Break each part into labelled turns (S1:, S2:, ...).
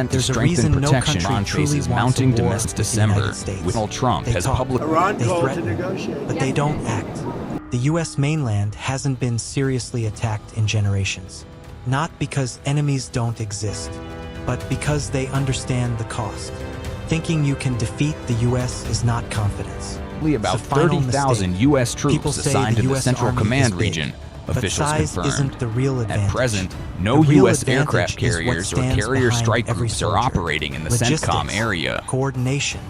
S1: to
S2: There's a
S1: strengthen
S2: reason no
S1: protection
S2: country
S1: on
S2: truly
S1: faces
S2: wants a
S1: mounting
S2: war
S1: domestic
S2: with the United
S1: December,
S2: States.
S1: with Donald Trump
S2: They
S1: has
S2: talk.
S1: publicly
S3: Iran
S2: They
S3: called to
S2: threaten,
S3: negotiate.
S2: but they don't act. The U.S. mainland hasn't been seriously attacked in generations, not because enemies don't exist, but because they understand the cost. Thinking you can defeat the U.S. is not confidence.
S1: about
S2: It's a final
S1: 30,000
S2: mistake.
S1: U.S.
S2: People
S1: troops
S2: say
S1: assigned
S2: the
S1: to the
S2: US
S1: Central
S2: Army
S1: Command
S2: is big,
S1: region,
S2: but
S1: officials
S2: size
S1: confirmed.
S2: isn't the real advantage.
S1: At present,
S2: The
S1: no
S2: real
S1: U.S. aircraft
S2: advantage is what
S1: carriers or
S2: stands
S1: carrier
S2: behind
S1: strike
S2: every
S1: groups are
S2: soldier.
S1: operating in the
S2: Logistics,
S1: CENTCOM area.
S2: coordination,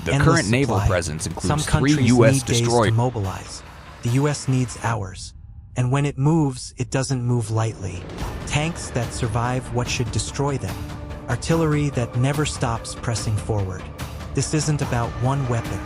S1: The
S2: endless
S1: current naval
S2: supply.
S1: presence
S2: Some
S1: includes 3
S2: countries
S1: U.S.
S2: need days to
S1: destroyers.
S2: mobilize. The U.S. needs hours. And when it moves, it doesn't move lightly. Tanks that survive what should destroy them. Artillery that never stops pressing forward. This isn't about one weapon.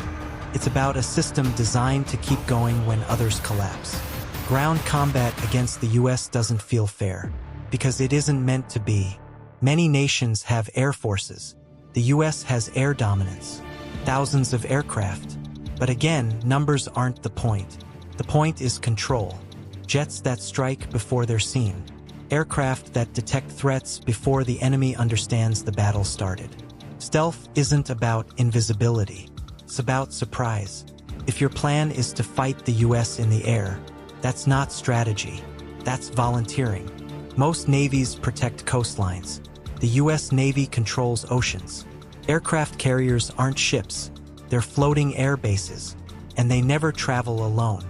S2: It's about a system designed to keep going when others collapse. Ground combat against the U.S. doesn't feel fair, because it isn't meant to be. Many nations have air forces. The U.S. has air dominance. Thousands of aircraft. But again, numbers aren't the point. The point is control. Jets that strike before they're seen. Aircraft that detect threats before the enemy understands the battle started. Stealth isn't about invisibility. It's about surprise. If your plan is to fight the U.S. in the air, that's not strategy. That's volunteering. Most navies protect coastlines. The U.S. Navy controls oceans. Aircraft carriers aren't ships. They're floating air bases. And they never travel alone.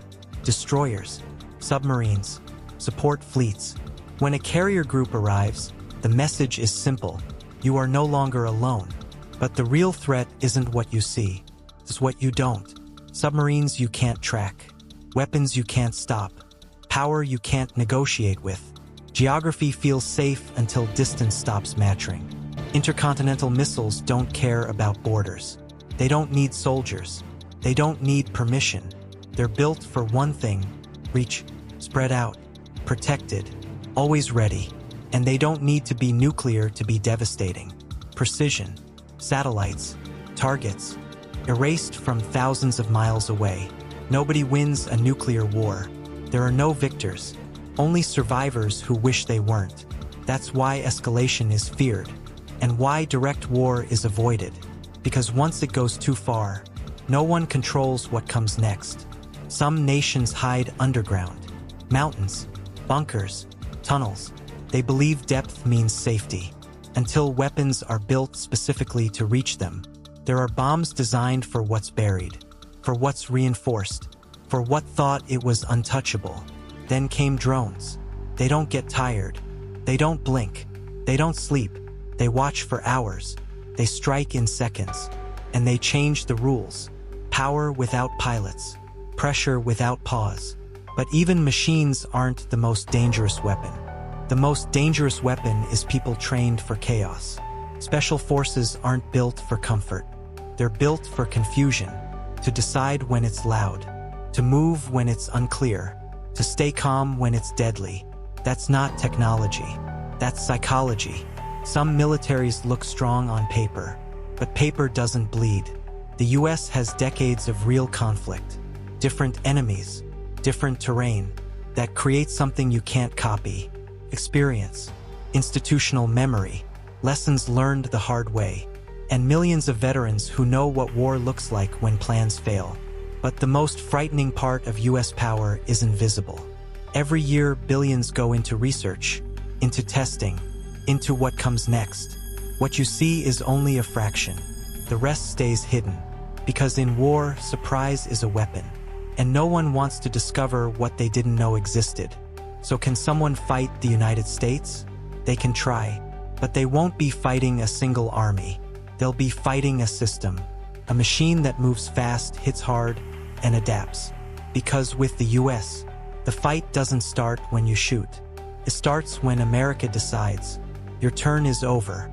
S2: Destroyers, submarines, support fleets. When a carrier group arrives, the message is simple. You are no longer alone. But the real threat isn't what you see. It's what you don't. Submarines you can't track. Weapons you can't stop. Power you can't negotiate with. Geography feels safe until distance stops mattering. Intercontinental missiles don't care about borders. They don't need soldiers. They don't need permission. They're built for one thing: reach, spread out, protected, always ready. And they don't need to be nuclear to be devastating. Precision, satellites, targets, erased from thousands of miles away. Nobody wins a nuclear war. There are no victors, only survivors who wish they weren't. That's why escalation is feared, and why direct war is avoided. Because once it goes too far, no one controls what comes next. Some nations hide underground. Mountains, bunkers, tunnels. They believe depth means safety, until weapons are built specifically to reach them. There are bombs designed for what's buried, for what's reinforced, for what thought it was untouchable. Then came drones. They don't get tired. They don't blink. They don't sleep. They watch for hours. They strike in seconds. And they change the rules. Power without pilots. Pressure without pause. But even machines aren't the most dangerous weapon. The most dangerous weapon is people trained for chaos. Special forces aren't built for comfort. They're built for confusion, to decide when it's loud, to move when it's unclear, to stay calm when it's deadly. That's not technology. That's psychology. Some militaries look strong on paper, but paper doesn't bleed. The U.S. has decades of real conflict, different enemies, different terrain, that creates something you can't copy. Experience, institutional memory, lessons learned the hard way, and millions of veterans who know what war looks like when plans fail. But the most frightening part of U.S. power is invisible. Every year, billions go into research, into testing, into what comes next. What you see is only a fraction. The rest stays hidden. Because in war, surprise is a weapon. And no one wants to discover what they didn't know existed. So can someone fight the United States? They can try. But they won't be fighting a single army. They'll be fighting a system. A machine that moves fast, hits hard, and adapts. Because with the US, the fight doesn't start when you shoot. It starts when America decides, your turn is over.